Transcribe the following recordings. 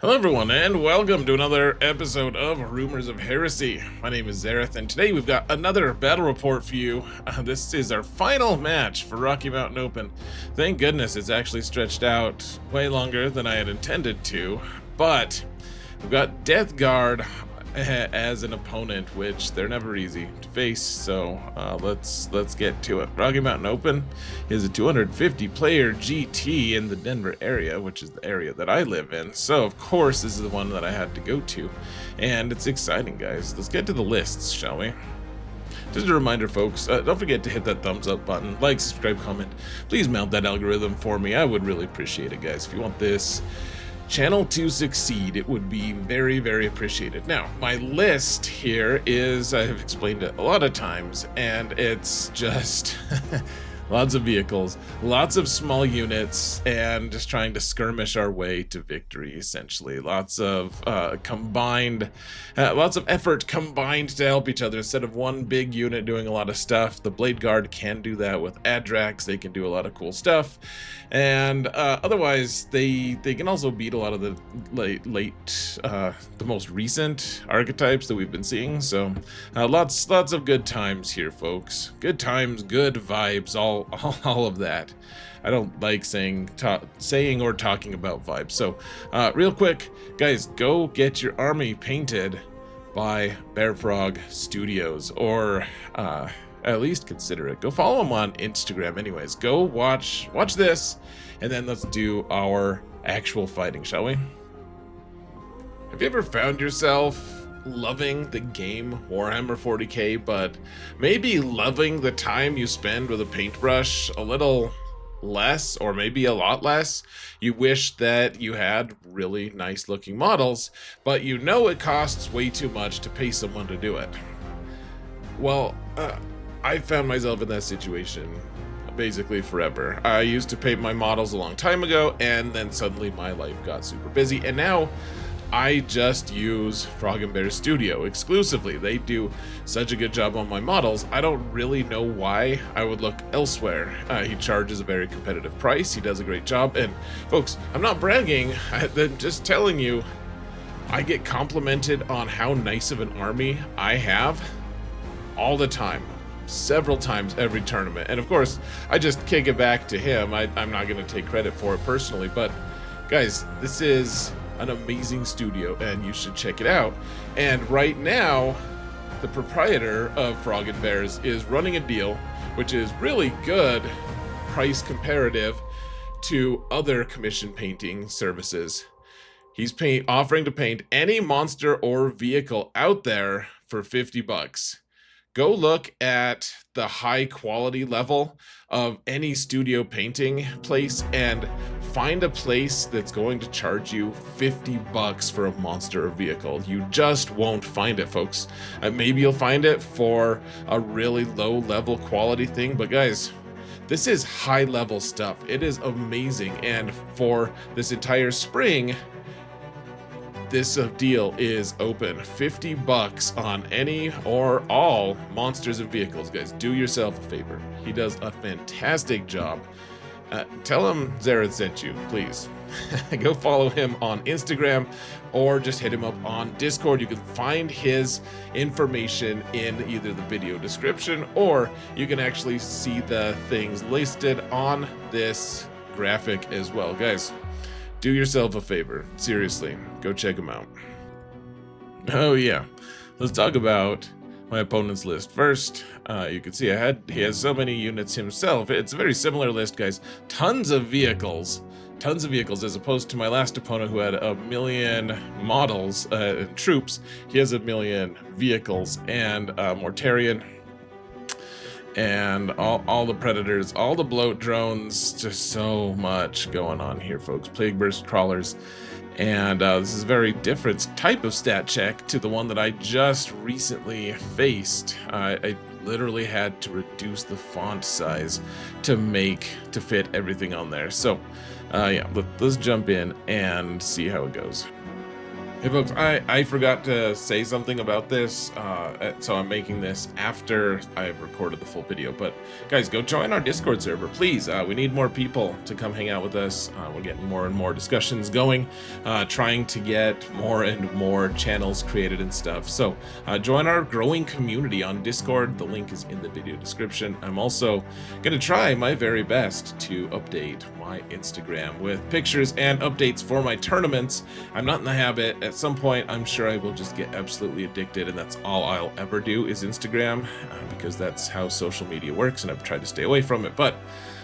Hello everyone, and welcome to another episode of Rumors of Heresy. My name is Zareth, and today we've got another battle report for you. This is our final match for Rocky Mountain Open. Thank goodness it's actually stretched out way longer than I had intended to, but we've got Death Guard as an opponent, which they're never easy to face, so let's get to it. Rocky Mountain Open is a 250 player GT in the Denver area, which is the area that I live in, so of course this is the one that I had to go to, and it's exciting, guys. Let's get to the lists, shall we? Just a reminder, folks, don't forget to hit that thumbs up button, like, subscribe, comment. Please mount that algorithm for me. I would really appreciate it, guys. If you want this channel to succeed, it would be very, very appreciated. Now, my list here is, I have explained it a lot of times, and it's just lots of vehicles, lots of small units, and just trying to skirmish our way to victory, essentially. Lots of lots of effort combined to help each other instead of one big unit doing a lot of stuff. The Blade Guard can do that with Adrax. They can do a lot of cool stuff, and otherwise they can also beat a lot of the the most recent archetypes that we've been seeing. So lots of good times here, folks. Good times, good vibes, all of that. I don't like saying or talking about vibes. So real quick, guys, go get your army painted by Bear Frog Studios, or at least consider it. Go follow them on Instagram. Anyways, go watch this, and then let's do our actual fighting, shall we? Have you ever found yourself loving the game Warhammer 40k, but maybe loving the time you spend with a paintbrush a little less, or maybe a lot less? You wish that you had really nice looking models, but you know it costs way too much to pay someone to do it. Well, I found myself in that situation basically forever. I used to paint my models a long time ago, and then suddenly my life got super busy, and now I just use Frog and Bear Studio exclusively. They do such a good job on my models. I don't really know why I would look elsewhere. He charges a very competitive price. He does a great job. And folks, I'm not bragging. I'm just telling you, I get complimented on how nice of an army I have all the time. Several times every tournament. And of course, I just kick it back to him. I'm not going to take credit for it personally. But guys, this is an amazing studio, and you should check it out. And right now, the proprietor of Frog and Bears is running a deal, which is really good price comparative to other commission painting services. He's offering to paint any monster or vehicle out there for $50. Go look at the high quality level of any studio painting place and find a place that's going to charge you $50 for a monster or vehicle. You just won't find it, folks. Maybe you'll find it for a really low level quality thing, but guys, this is high level stuff. It is amazing. And for this entire spring, this deal is open. $50 on any or all monsters and vehicles, guys. Do yourself a favor. He does a fantastic job. Tell him Zareth sent you, please. Go follow him on Instagram, or just hit him up on Discord. You can find his information in either the video description, or you can actually see the things listed on this graphic as well. Guys, do yourself a favor. Seriously, go check him out. Oh yeah, let's talk about my opponent's list first. You can see he has so many units himself. It's a very similar list, guys. Tons of vehicles, as opposed to my last opponent who had 1 million models and troops. He has 1 million vehicles and Mortarion, and all the predators, all the bloat drones. Just so much going on here, folks. Plague burst crawlers, and this is a very different type of stat check to the one that I just recently faced. I literally had to reduce the font size to fit everything on there. So yeah, let's jump in and see how it goes. Hey folks, I forgot to say something about this, so I'm making this after I've recorded the full video. But guys, go join our Discord server, please. We need more people to come hang out with us. We're getting more and more discussions going, trying to get more and more channels created and stuff. So join our growing community on Discord. The link is in the video description. I'm also going to try my very best to update my Instagram with pictures and updates for my tournaments. I'm not in the habit. At some point, I'm sure I will just get absolutely addicted, and that's all I'll ever do is Instagram, because that's how social media works, and I've tried to stay away from it. But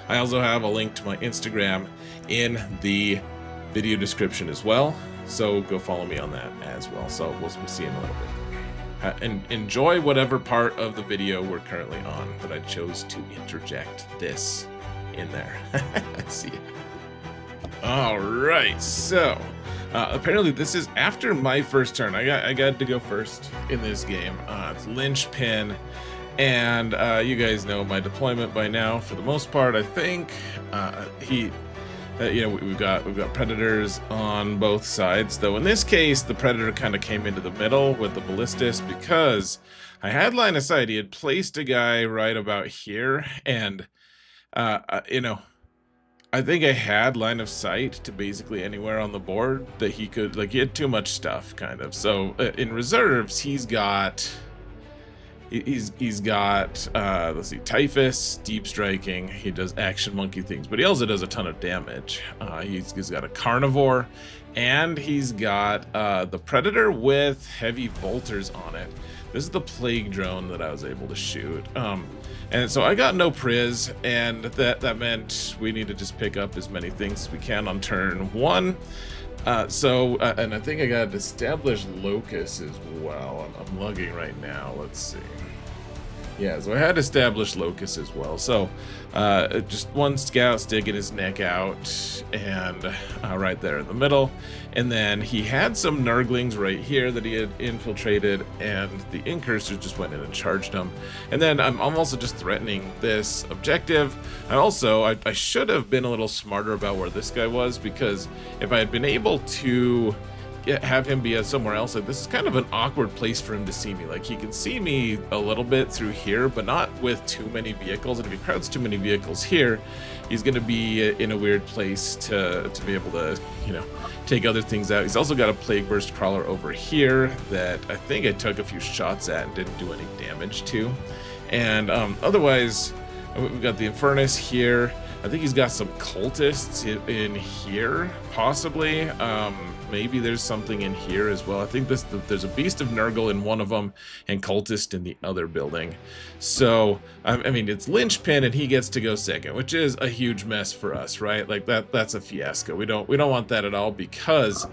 I also have a link to my Instagram in the video description as well, so go follow me on that as well. So we'll see you in a little bit. And enjoy whatever part of the video we're currently on, but I chose to interject this in there. See ya. All right, so apparently this is after my first turn. I got to go first in this game. It's linchpin, and you guys know my deployment by now for the most part. I think you know, we've got predators on both sides, though in this case the predator kind of came into the middle with the ballistas because I had line of sight. He had placed a guy right about here, and you know, I think I had line of sight to basically anywhere on the board that he could, like, he had too much stuff, kind of. So in reserves, he's got let's see, Typhus, deep striking. He does action monkey things, but he also does a ton of damage. He's got a carnivore, and he's got the predator with heavy bolters on it. This is the plague drone that I was able to shoot. And so I got no priz, and that meant we need to just pick up as many things as we can on turn one. And I think I got established locus as well. I'm lugging right now. Let's see. Yeah, so I had established locus as well. So just one scout sticking his neck out, and right there in the middle. And then he had some nurglings right here that he had infiltrated, and the Incursors just went in and charged him. And then I'm also just threatening this objective. I should have been a little smarter about where this guy was, because if I had been able to have him be somewhere else, like, this is kind of an awkward place for him to see me. Like, he can see me a little bit through here, but not with too many vehicles. And if he crowds too many vehicles here, he's going to be in a weird place to be able to, you know, take other things out. He's also got a plague burst crawler over here that I think I took a few shots at and didn't do any damage to. And otherwise, we've got the Infernus here. I think he's got some cultists in here, possibly. Maybe there's something in here as well. I think there's a Beast of Nurgle in one of them and cultist in the other building. So, I mean, it's linchpin and he gets to go second, which is a huge mess for us, right? Like, that's a fiasco. We don't want that at all, because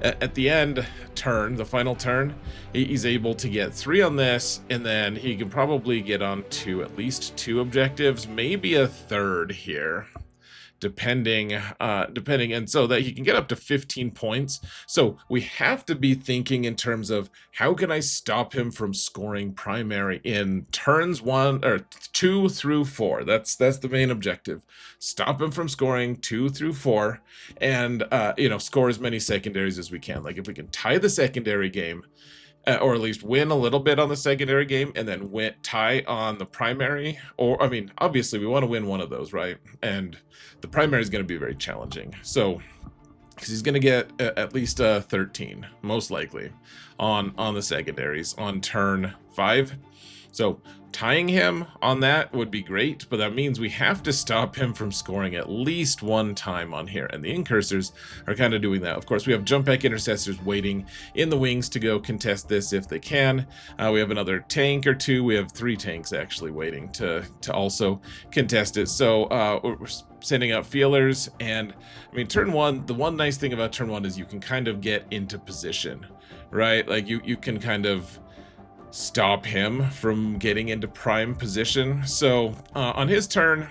at the end turn, the final turn, he's able to get 3 on this, and then he can probably get on to at least 2 objectives, maybe a third here, depending, and so that he can get up to 15 points. So we have to be thinking in terms of, how can I stop him from scoring primary in turns 2 through 4? That's the main objective. Stop him from scoring 2 through 4, and you know, score as many secondaries as we can. Like, if we can tie the secondary game, or at least win a little bit on the secondary game, and then tie on the primary, or, I mean, obviously we want to win one of those, right? And the primary is going to be very challenging. So, because he's going to get at least 13, most likely, on the secondaries on turn 5. So tying him on that would be great, but that means we have to stop him from scoring at least 1 time on here, and the Incursors are kind of doing that. Of course, we have jump back Intercessors waiting in the wings to go contest this if they can. We have another tank or 2. We have 3 tanks actually waiting to also contest it. So we're sending out feelers, and I mean, turn 1, the one nice thing about turn 1 is you can kind of get into position, right? Like, you can kind of stop him from getting into prime position. So on his turn,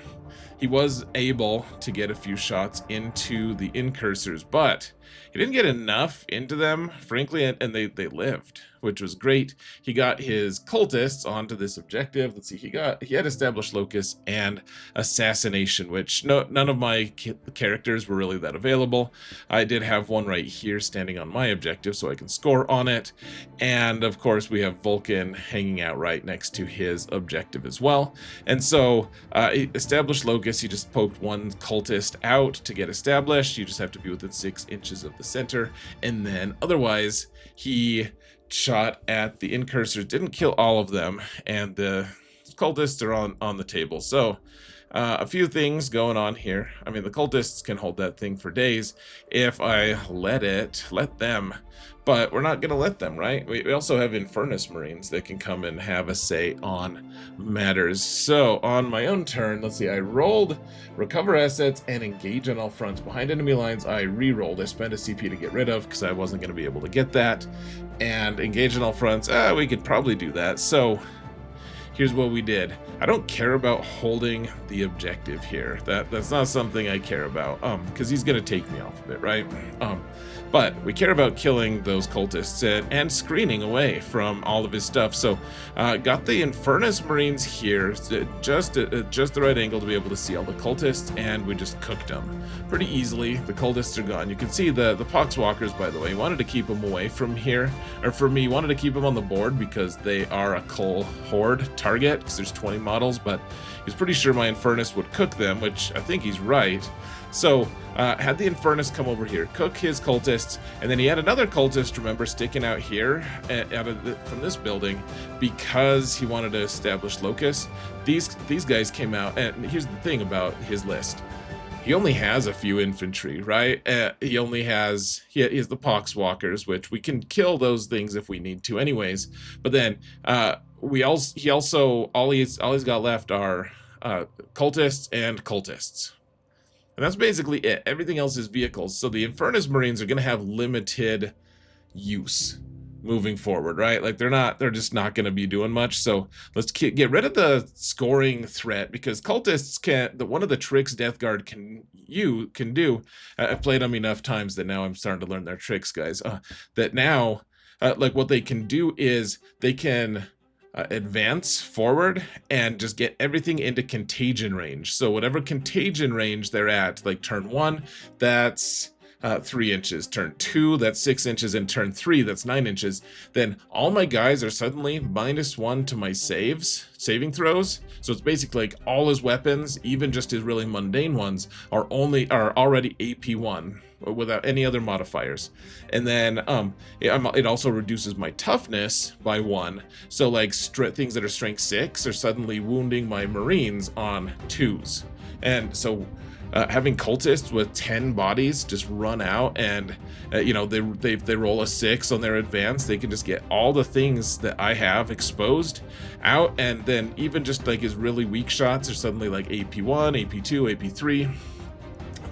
he was able to get a few shots into the Incursors, but he didn't get enough into them, frankly, and they lived, which was great. He got his cultists onto this objective. Let's see, he had established locus and assassination, which none of my characters were really that available. I did have one right here standing on my objective, so I can score on it. And of course, we have Vulkan hanging out right next to his objective as well. And so, established locus, he just poked one cultist out to get established. You just have to be within 6 inches of the center, and then otherwise he shot at the incursors, didn't kill all of them, and the cultists are on the table. So a few things going on here. I mean, the cultists can hold that thing for days if I let them, but we're not gonna let them, right? We also have Infernus Marines that can come and have a say on matters. So on my own turn, let's see, I rolled recover assets and engage on all fronts. Behind enemy lines, I re-rolled. I spent a CP to get rid of because I wasn't gonna be able to get that. And engage on all fronts, we could probably do that. So here's what we did. I don't care about holding the objective here. That's not something I care about, because he's gonna take me off of it, right? But we care about killing those cultists and screening away from all of his stuff. So got the Infernus Marines here, just the right angle to be able to see all the cultists, and we just cooked them pretty easily. The cultists are gone. You can see the Poxwalkers, by the way. Wanted to keep them away from here, or for me, wanted to keep them on the board because they are a cull horde target, because there's 20 models, but he's pretty sure my Infernus would cook them, which I think he's right. So, had the Infernus come over here, cook his cultists, and then he had another cultist, remember, sticking out here from this building because he wanted to establish locus. These guys came out, and here's the thing about his list. He only has a few infantry, right? He has the Poxwalkers, which we can kill those things if we need to anyways. But then, he also all he's got left are cultists and cultists. And that's basically it. Everything else is vehicles. So the Infernus Marines are going to have limited use moving forward, right? Like they're just not going to be doing much. So let's get rid of the scoring threat, because cultists one of the tricks Death Guard can do. I've played them enough times that now I'm starting to learn their tricks, guys. That now, like what they can do is they can advance forward and just get everything into contagion range. So whatever contagion range they're at, like turn 1, that's 3 inches, turn 2, that's 6 inches, and turn 3, that's 9 inches. Then all my guys are suddenly -1 to my saving throws. So it's basically like all his weapons, even just his really mundane ones, are already AP1 without any other modifiers. And then it also reduces my toughness by 1. So like things that are strength 6 are suddenly wounding my Marines on 2s. And so having cultists with 10 bodies just run out, and they roll a 6 on their advance, they can just get all the things that I have exposed out. And then even just like his really weak shots are suddenly like AP1, AP2, AP3.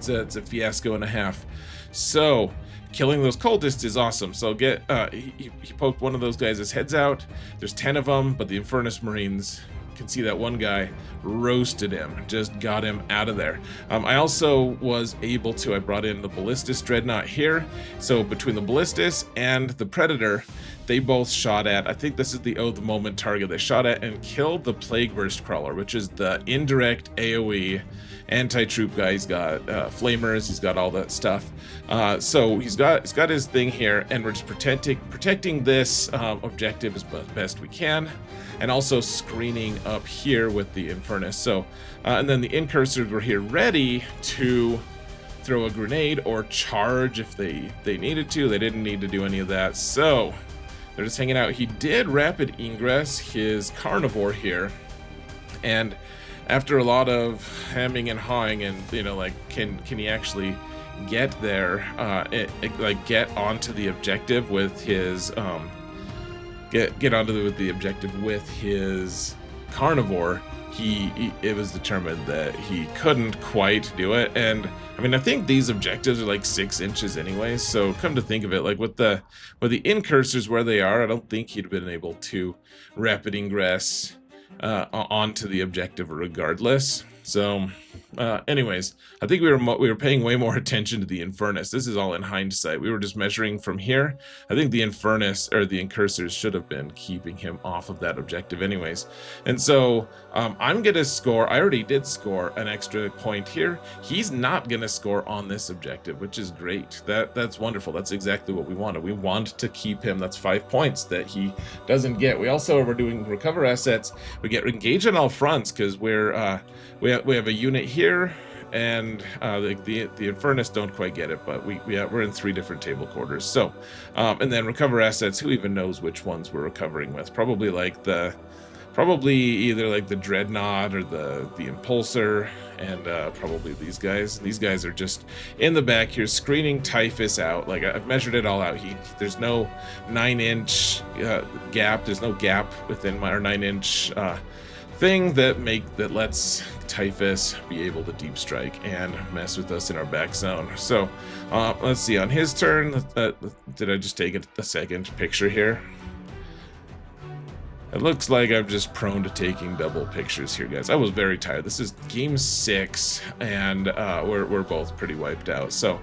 It's a fiasco and a half. So killing those cultists is awesome. So he poked one of those guys' heads out. There's 10 of them, but the Infernus Marines, you can see that one guy roasted him, just got him out of there. I also was able to, I brought in the Ballistus Dreadnought here. So between the Ballistus and the Predator, they both shot at, I think this is the moment target, they shot at and killed the Plague Burst Crawler, which is the indirect AoE anti-troop guy. He's got flamers, he's got all that stuff. So he's got his thing here, and we're just protecting this objective as best we can, and also screening up here with the Infernus. So and then the Incursors were here ready to throw a grenade or charge if they needed to. They didn't need to do any of that, so they're just hanging out. He did rapid ingress his Carnivore here, and after a lot of hemming and hawing, and can he actually get there, get onto the objective with his the objective with his Carnivore, it was determined that he couldn't quite do it. And I mean, I think these objectives are like 6 inches anyway, so come to think of it, like with the Incursors where they are, I don't think he'd been able to rapid ingress onto the objective regardless. So Anyways, I think we were paying way more attention to the Infernus. This is all in hindsight. We were just measuring from here. I think the Infernus or the Incursors should have been keeping him off of that objective anyways. And so I'm gonna score. I already did score an extra point here. He's not gonna score on this objective, which is great. That's wonderful. That's exactly what we wanted. We want to keep him. That's 5 points that he doesn't get. We also are doing recover assets. We get engaged on all fronts because we have a unit here, and the Infernus don't quite get it, but we're in 3 different table quarters. So and then recover assets. Who even knows which ones we're recovering with? Probably either like the Dreadnought or the Impulsor, and probably these guys. These guys are just in the back here screening Typhus out. Like, I've measured it all out. There's no 9-inch gap. There's no gap within my 9-inch thing that lets Typhus be able to deep strike and mess with us in our back zone. So let's see, on his turn, did I just take a second picture here? It looks like I'm just prone to taking double pictures here, guys. I was very tired. This is game 6, and we're both pretty wiped out. So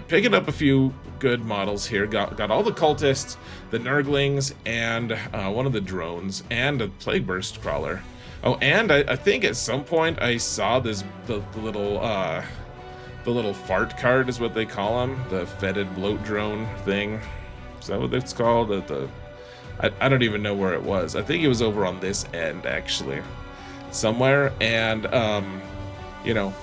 picking up a few good models here. Got all the cultists, the Nurglings, and one of the drones, and a Plague Burst Crawler. Oh, and I think at some point I saw the little fart card is what they call them, the fetid bloat drone thing. Is that what it's called? I don't even know where it was. I think it was over on this end, actually, somewhere. And you know,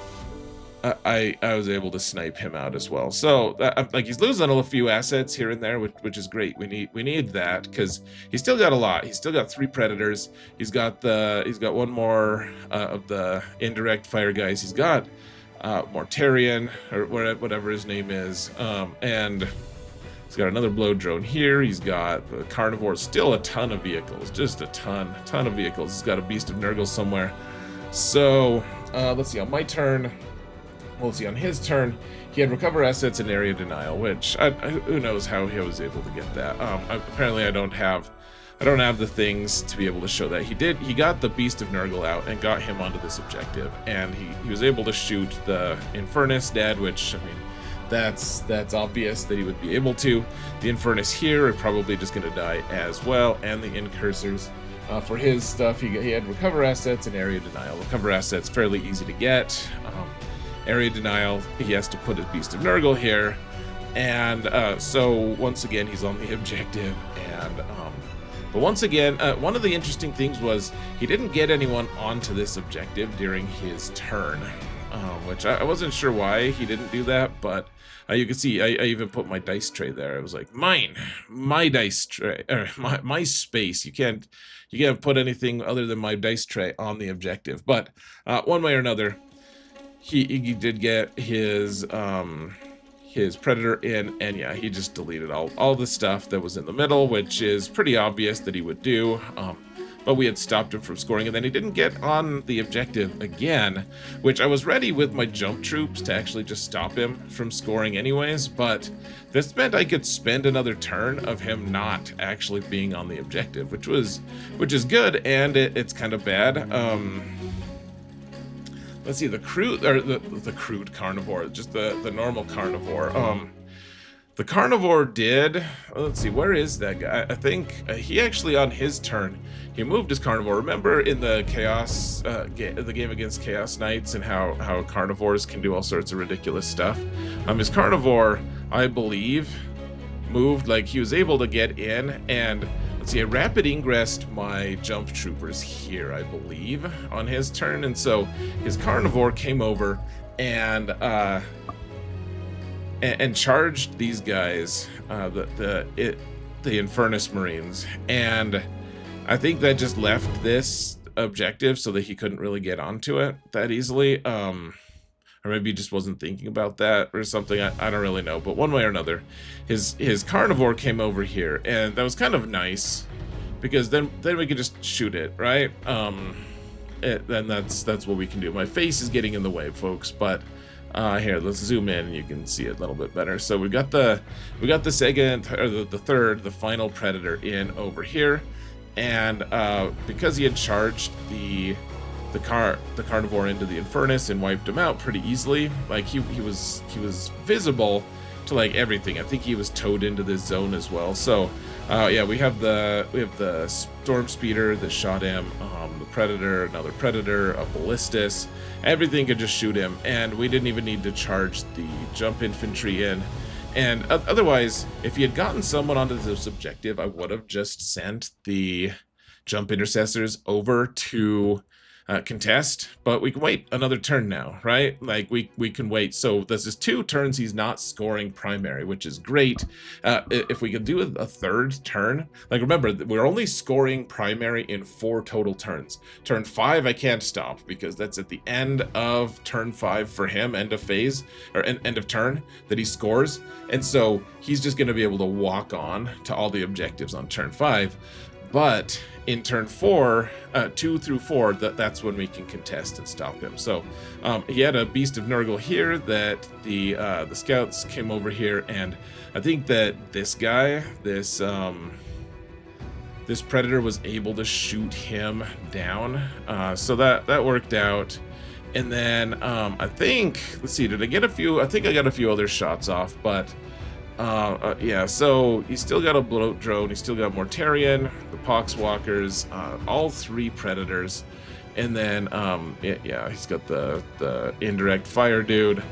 I was able to snipe him out as well. So like, he's losing a few assets here and there, which is great. We need that because he's still got a lot. He's still got 3 predators. He's got one more of the indirect fire guys. He's got Mortarion or whatever his name is, and he's got another blow drone here. He's got the carnivore, still a ton of vehicles, just a ton of vehicles. He's got a beast of Nurgle somewhere. So let's see, on my turn, well, let's see, on his turn, he had recover assets and area denial, which who knows how he was able to get that. Apparently I don't have the things to be able to show that. He got the beast of Nurgle out and got him onto this objective, and he was able to shoot the Infernus dead, which, I mean, that's obvious that he would be able to. The Infernus here are probably just going to die as well, and the Incursors. For his stuff, he had recover assets and area denial. Recover assets, fairly easy to get. Area denial, he has to put his beast of Nurgle here, and so once again he's on the objective. And but once again, one of the interesting things was he didn't get anyone onto this objective during his turn, which I wasn't sure why he didn't do that, but you can see I even put my dice tray there. I was like, my dice tray, or my space. You can't put anything other than my dice tray on the objective. But one way or another, he did get his predator in, and yeah, he just deleted all the stuff that was in the middle, which is pretty obvious that he would do. But we had stopped him from scoring, and then he didn't get on the objective again, which I was ready with my jump troops to actually just stop him from scoring anyways, but this meant I could spend another turn of him not actually being on the objective, which is good, and it's kind of bad. Let's see, the crude carnivore, just the normal carnivore. The carnivore did, let's see, where is that guy? I think he actually, on his turn, he moved his carnivore. Remember in the Chaos, the game against Chaos Knights, and how carnivores can do all sorts of ridiculous stuff? His carnivore, I believe, moved, like, he was able to get in, and let's see, I rapid ingressed my jump troopers here, I believe, on his turn, and so his carnivore came over and charged these guys, the Infernus Marines, and I think that just left this objective so that he couldn't really get onto it that easily, or maybe he just wasn't thinking about that or something. I don't really know, but one way or another, his carnivore came over here, and that was kind of nice because then we could just shoot it, right? Then that's what we can do. My face is getting in the way, folks, but here, let's zoom in and you can see it a little bit better. So we got the second, or the final predator in over here, and because he had charged the the carnivore into the Infernus and wiped him out pretty easily. Like he was visible to like everything. I think he was towed into this zone as well. So yeah, we have the storm speeder that shot him, the predator, another predator, a ballistus. Everything could just shoot him, and we didn't even need to charge the jump infantry in. And otherwise, if he had gotten someone onto this objective, I would have just sent the jump intercessors over to contest, but we can wait another turn now, right? Like we can wait. So this is 2 turns he's not scoring primary, which is great. If we could do a third turn, like remember, we're only scoring primary in 4 total turns. Turn 5 I can't stop because that's at the end of turn 5 for him, end of phase or end of turn that he scores, and so he's just going to be able to walk on to all the objectives on turn 5. But in turn 4, 2 through 4, that's when we can contest and stop him. So he had a Beast of Nurgle here that the scouts came over here, and I think that this guy, this predator was able to shoot him down. So that worked out. And then I think, let's see, did I get a few? I think I got a few other shots off, but yeah, so he's still got a bloat drone, he's still got Mortarion, the Poxwalkers, all 3 predators, and then yeah, he's got the indirect fire dude.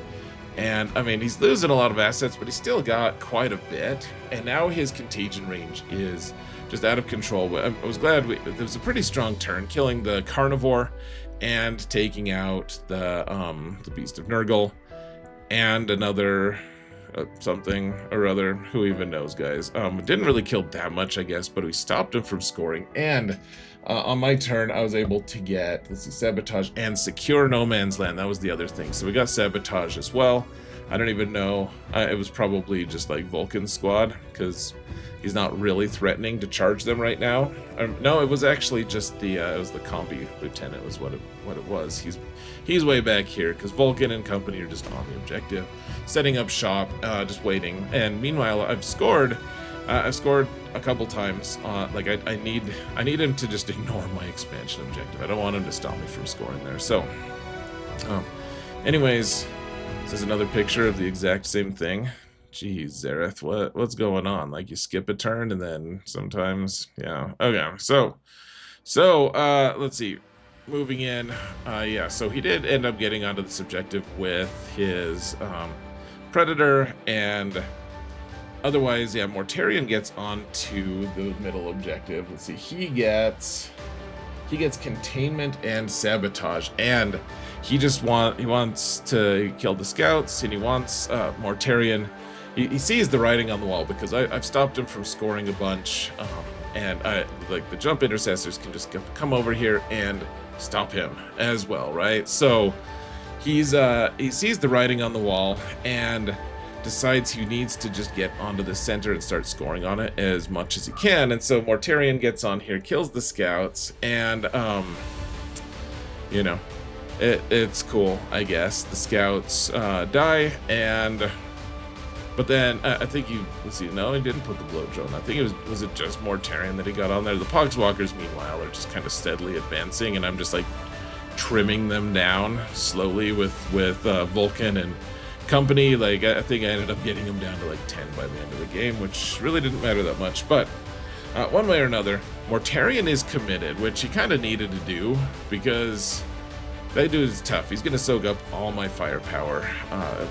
And I mean, he's losing a lot of assets, but he's still got quite a bit, and now his contagion range is just out of control. I was glad it was a pretty strong turn, killing the carnivore and taking out the Beast of Nurgle and another something or other, who even knows, guys. Didn't really kill that much, I guess, but we stopped him from scoring. And on my turn, I was able to get, let's see, sabotage and secure no man's land. That was the other thing. So we got sabotage as well. I don't even know. It was probably just like Vulkan squad, because he's not really threatening to charge them right now. No, it was actually just the it was the combi lieutenant was what it was. He's way back here because Vulkan and company are just on the objective, setting up shop, just waiting. And meanwhile, I've scored a couple times. Like I need him to just ignore my expansion objective. I don't want him to stop me from scoring there. So, anyways, this is another picture of the exact same thing. Jeez, Zareth, what's going on? Like, you skip a turn and then sometimes, yeah. Okay, so let's see. Moving in, yeah, so he did end up getting onto this objective with his Predator, and otherwise, yeah, Mortarion gets onto the middle objective. Let's see, he gets containment and sabotage, and he wants to kill the scouts, and he wants Mortarion. He sees the writing on the wall because I've stopped him from scoring a bunch, and like the jump intercessors can just come over here and stop him as well, right? So he sees the writing on the wall and decides he needs to just get onto the center and start scoring on it as much as he can. And so Mortarion gets on here, kills the scouts, and you know, it's cool, I guess. The scouts die, and but then I think let's see, no, he didn't put the blow drone. I think was it just Mortarion that he got on there. The Poxwalkers, meanwhile, are just kind of steadily advancing, and I'm just like trimming them down slowly with Vulkan and company. Like, I think I ended up getting him down to like 10 by the end of the game, which really didn't matter that much. But one way or another, Mortarion is committed, which he kind of needed to do because that dude is tough. He's going to soak up all my firepower,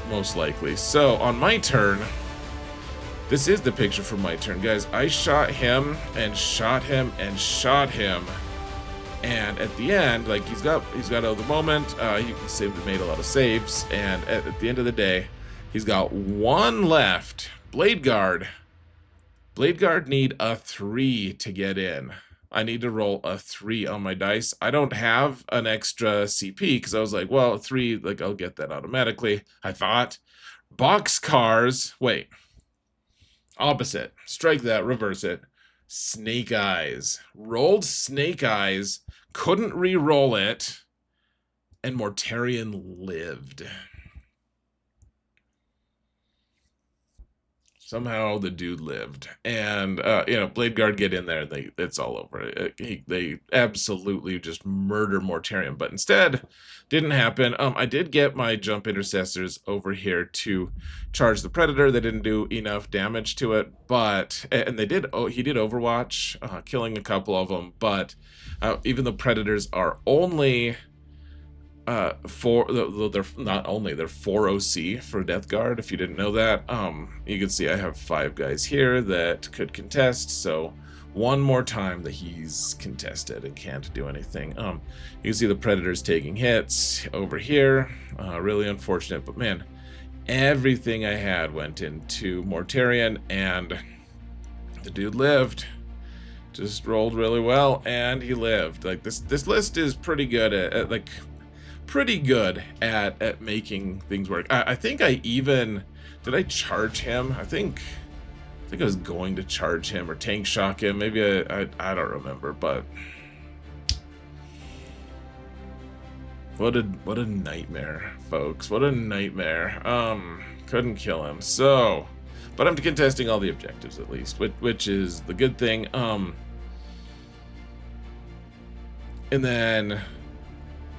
most likely. So, on my turn, this is the picture from my turn, guys. I shot him, and shot him, and shot him. And at the end, like, he's got out the moment. He made a lot of saves. And at the end of the day, he's got 1 left. Blade Guard. Blade Guard need a 3 to get in. I need to roll a 3 on my dice. I don't have an extra CP because I was like, well, 3, like, I'll get that automatically. I thought. Boxcars. Wait. Opposite. Strike that. Reverse it. Snake Eyes. Rolled Snake Eyes. Couldn't re-roll it. And Mortarion lived. Somehow the dude lived, and you know, Blade Guard get in there, and it's all over. They absolutely just murder Mortarion, but instead, didn't happen. I did get my jump intercessors over here to charge the Predator. They didn't do enough damage to it, but and they did. Oh, he did Overwatch, killing a couple of them, but even the Predators are only. They're not only, they're 4 OC for Death Guard, if you didn't know that. You can see I have 5 guys here that could contest, so one more time that he's contested and can't do anything. You can see the Predators taking hits over here. Really unfortunate, but man, everything I had went into Mortarion, and the dude lived. Just rolled really well, and he lived. Like, this list is pretty good at like, pretty good at making things work. I think I even did I charge him? I think I was going to charge him or tank shock him. Maybe I don't remember, but what a nightmare, folks. What a nightmare. Couldn't kill him. So, but I'm contesting all the objectives at least, which is the good thing. And then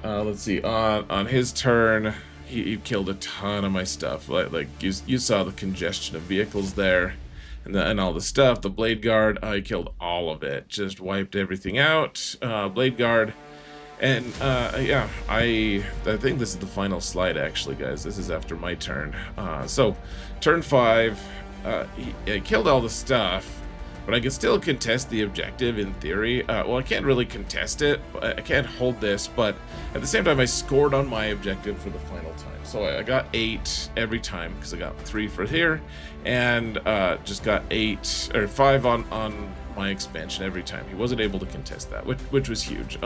let's see, on his turn, he killed a ton of my stuff. Like you saw the congestion of vehicles there, and all the stuff. The Blade Guard, I killed all of it. Just wiped everything out. Blade Guard, and yeah, I think this is the final slide actually, guys. This is after my turn. So turn 5, he killed all the stuff. But I can still contest the objective in theory. Well, I can't really contest it. I can't hold this, but at the same time, I scored on my objective for the final time. So I got 8 every time because I got 3 for here, and just got 8 or 5 on my expansion every time. He wasn't able to contest that, which was huge.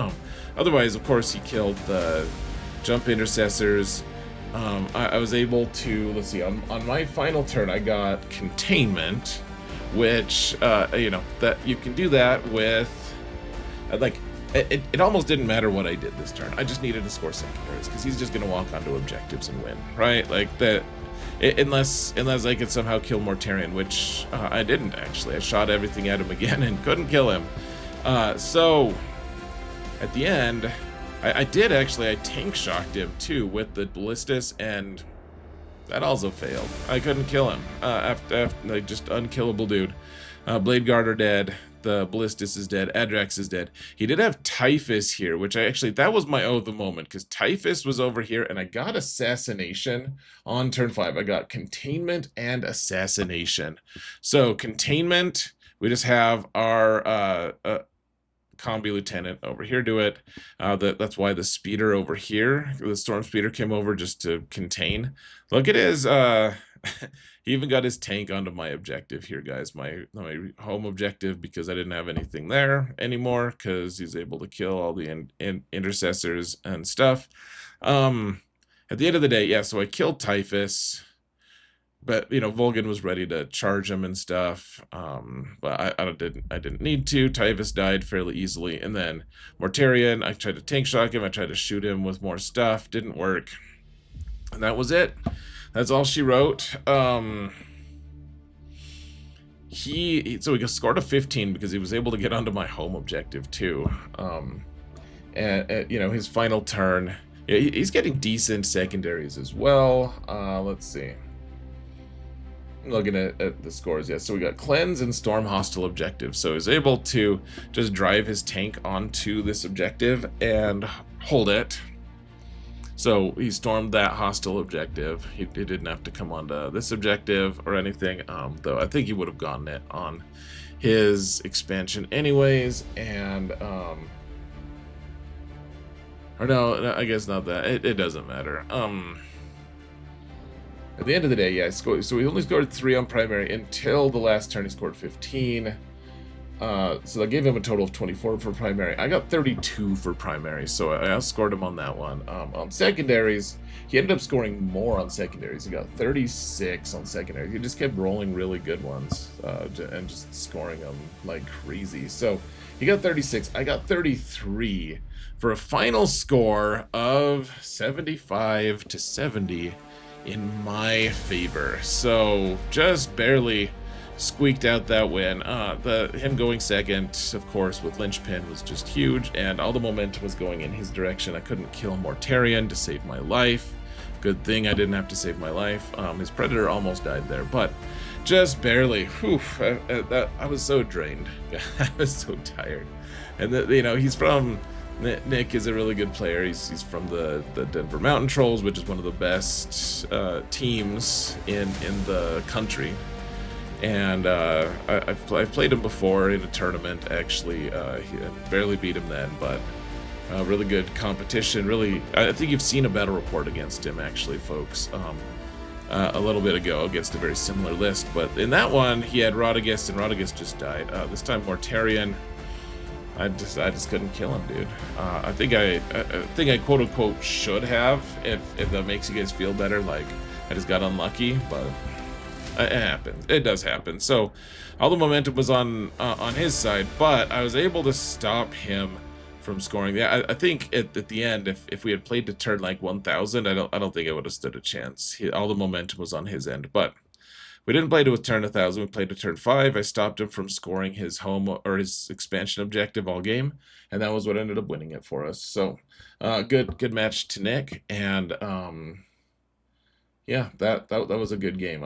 Otherwise, of course, he killed the jump intercessors. I was able to, let's see, on my final turn, I got containment, which you know, that you can do that with like it almost didn't matter what I did this turn. I just needed to score secondaries because he's just gonna walk onto objectives and win, right? Like that, unless I could somehow kill Mortarion, which I didn't actually. I shot everything at him again and couldn't kill him. So at the end, I did actually, I tank shocked him too with the ballistas, and that also failed. I couldn't kill him. After like, just unkillable dude. Blade Guard are dead. The Ballistas is dead. Adrax is dead. He did have Typhus here, which that was my the moment, because Typhus was over here, and I got Assassination on turn 5. I got Containment and Assassination. So Containment, we just have our Combi Lieutenant over here do it. That's why the speeder over here, the Storm Speeder, came over just to contain. Look at his, he even got his tank onto my objective here, guys. My home objective, because I didn't have anything there anymore, because he's able to kill all the intercessors and stuff. At the end of the day, yeah, so I killed Typhus. But, you know, Vulkan was ready to charge him and stuff, but I didn't need to. Typhus died fairly easily, and then Mortarion, I tried to tank shock him, I tried to shoot him with more stuff, didn't work, and that was it. That's all she wrote. So he scored a 15 because he was able to get onto my home objective too, and you know, his final turn, he's getting decent secondaries as well. Let's see. Looking at the scores, yeah. So we got Cleanse and Storm hostile objectives. So he's able to just drive his tank onto this objective and hold it. So he stormed that hostile objective. He didn't have to come onto this objective or anything, though I think he would have gotten it on his expansion anyways. And or no, I guess not that. It doesn't matter. At the end of the day, yeah, so he only scored 3 on primary until the last turn. He scored 15. So that gave him a total of 24 for primary. I got 32 for primary, so I outscored him on that one. On secondaries, he ended up scoring more on secondaries. He got 36 on secondaries. He just kept rolling really good ones and just scoring them like crazy. So he got 36. I got 33 for a final score of 75 to 70. in my favor. So just barely squeaked out that win. Him going second, of course, with Linchpin was just huge, and all the momentum was going in his direction. I couldn't kill Mortarion to save my life. Good thing I didn't have to save my life. His Predator almost died there, but just barely. Whew, I was so drained. I was so tired. And you know, he's from Nick is a really good player. He's from the Denver Mountain Trolls, which is one of the best teams in the country. And I've played him before in a tournament. Actually, I barely beat him then, but really good competition. Really, I think you've seen a battle report against him, actually, folks. A little bit ago against a very similar list, but in that one he had Radagast, and Radagast just died. This time Mortarion, I just couldn't kill him, dude. I think I quote unquote should have, if that makes you guys feel better. Like, I just got unlucky, but it happens. It does happen. So all the momentum was on his side, but I was able to stop him from scoring. Yeah, I think at the end, if we had played to turn like 1000, I don't think I would have stood a chance. All the momentum was on his end, but we didn't play to a turn 1000. We played to turn 5. I stopped him from scoring his home or his expansion objective all game, and that was what ended up winning it for us. So good match to Nick, and yeah, that was a good game.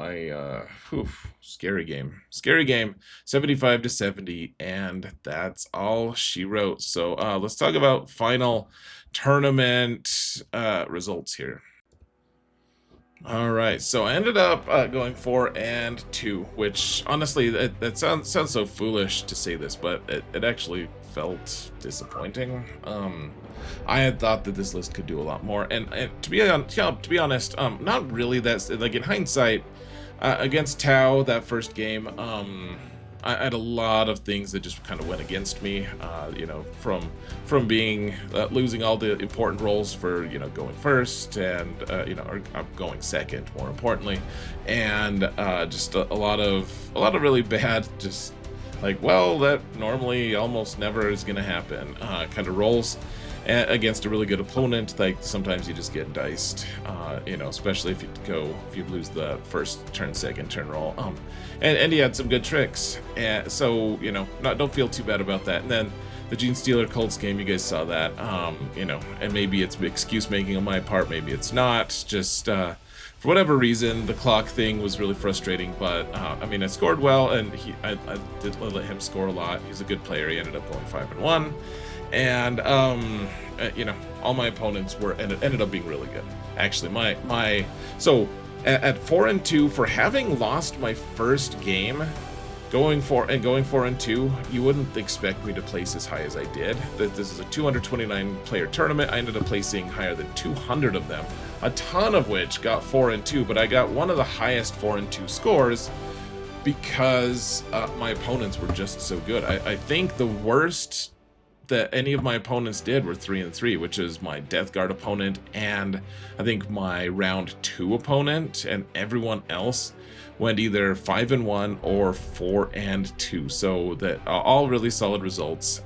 Scary game, 75-70, and that's all she wrote. So let's talk about final tournament results here. All right, so I ended up going 4-2, which honestly, that sounds so foolish to say this, but it actually felt disappointing. I had thought that this list could do a lot more, and to be honest, not really. That's like, in hindsight, against Tau, that first game, I had a lot of things that just kind of went against me. You know, from being losing all the important roles for, you know, going first, and you know, or going second, more importantly, and just a lot of really bad, just like, well, that normally almost never is going to happen kind of roles. Against a really good opponent, like, sometimes you just get diced, you know, especially if you lose the first turn, second turn roll. And he had some good tricks, and so, you know, don't feel too bad about that. And then the Gene Stealer Colts game, you guys saw that, you know, and maybe it's excuse making on my part, maybe it's not. Just for whatever reason, the clock thing was really frustrating. But I mean, I scored well, and I did let him score a lot. He's a good player. He ended up going 5-1. And you know, all my opponents ended up being really good. Actually, so at 4-2, for having lost my first game, going 4-2, you wouldn't expect me to place as high as I did. This is a 229 player tournament. I ended up placing higher than 200 of them, a ton of which got 4-2. But I got one of the highest 4-2 scores because my opponents were just so good. I think the worst that any of my opponents did were 3-3, which is my Death Guard opponent, and I think my round 2 opponent, and everyone else went either 5-1 or 4-2. So that all really solid results.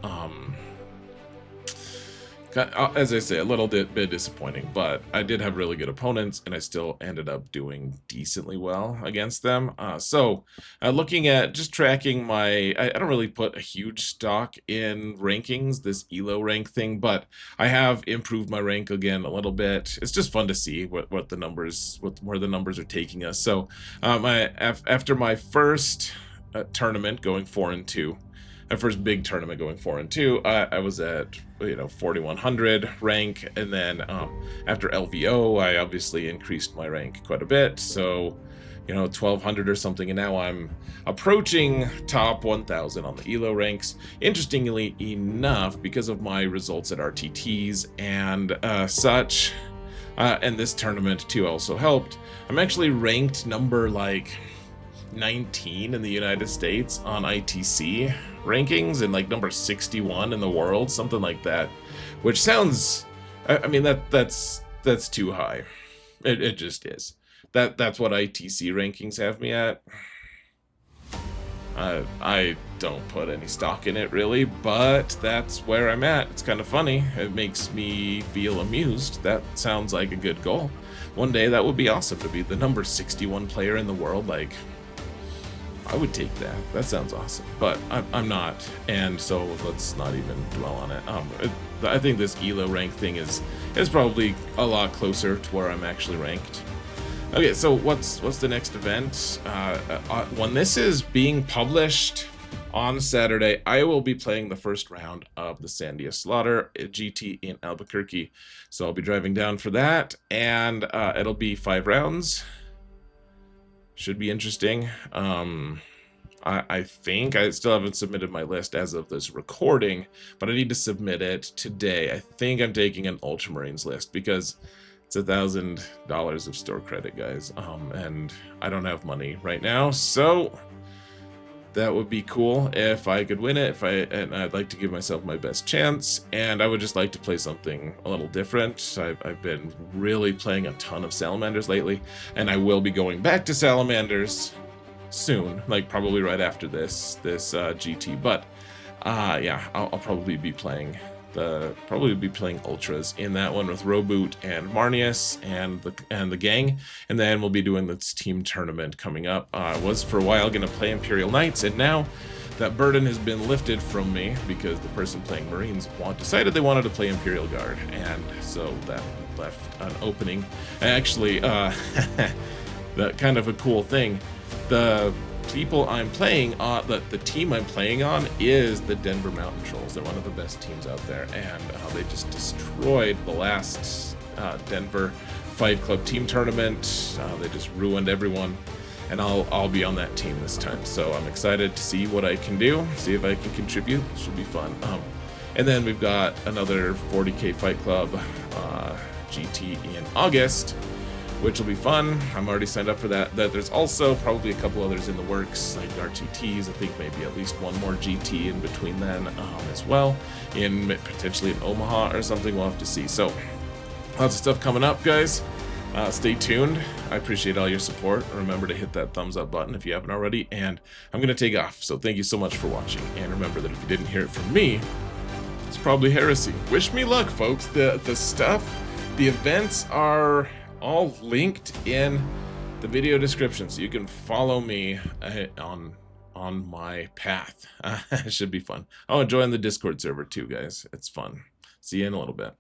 As I say, a little bit disappointing, but I did have really good opponents, and I still ended up doing decently well against them. So looking at just tracking my, I don't really put a huge stock in rankings, this ELO rank thing, but I have improved my rank again a little bit. It's just fun to see where the numbers are taking us. So after my first tournament going 4-2, my first big tournament going 4-2, I was at, you know, 4100 rank, and then after LVO, I obviously increased my rank quite a bit, so, you know, 1200 or something, and now I'm approaching top 1000 on the ELO ranks. Interestingly enough, because of my results at RTTs and such, and this tournament too also helped, I'm actually ranked number like 19 in the United States on ITC rankings, and like number 61 in the world, something like that, which sounds, I mean, that's too high. It just is. That's what ITC rankings have me at. I don't put any stock in it really, but that's where I'm at. It's kind of funny. It makes me feel amused. That sounds like a good goal. one day that would be awesome to be the number 61 player in the world. Like, I would take that. That sounds awesome. But I'm not, and so let's not even dwell on it. I think this ELO rank thing is probably a lot closer to where I'm actually ranked. Okay, so what's the next event? When this is being published on Saturday, I will be playing the first round of the Sandia Slaughter GT in Albuquerque. So I'll be driving down for that, and it'll be 5 rounds. Should be interesting. I think I still haven't submitted my list as of this recording, but I need to submit it today. I think I'm taking an Ultramarines list because it's $1,000 of store credit, guys. And I don't have money right now, so that would be cool if I could win it. And I'd like to give myself my best chance, and I would just like to play something a little different. I've been really playing a ton of Salamanders lately, and I will be going back to Salamanders soon, like probably right after this GT. But yeah, I'll probably be playing Ultras in that one with Roboot and Marnius and the gang, and then we'll be doing this team tournament coming up. I was for a while gonna play Imperial Knights, and now that burden has been lifted from me because the person playing Marines decided they wanted to play Imperial Guard, and so that left an opening. Actually, that kind of a cool thing. The people I'm playing on, the team I'm playing on is the Denver Mountain Trolls. They're one of the best teams out there, and they just destroyed the last Denver Fight Club team tournament. They just ruined everyone, and I'll be on that team this time. So I'm excited to see what I can do, see if I can contribute. It should be fun. And then we've got another 40k Fight Club GT in August, which will be fun. I'm already signed up for that. There's also probably a couple others in the works, like RTTs. I think maybe at least one more GT in between then as well, potentially in Omaha or something. We'll have to see. So lots of stuff coming up, guys. Stay tuned. I appreciate all your support. Remember to hit that thumbs up button if you haven't already, and I'm going to take off. So thank you so much for watching, and remember that if you didn't hear it from me, it's probably heresy. Wish me luck, folks. The events are all linked in the video description, so you can follow me on my path. It should be fun. Oh, join the Discord server too, guys. It's fun. See you in a little bit.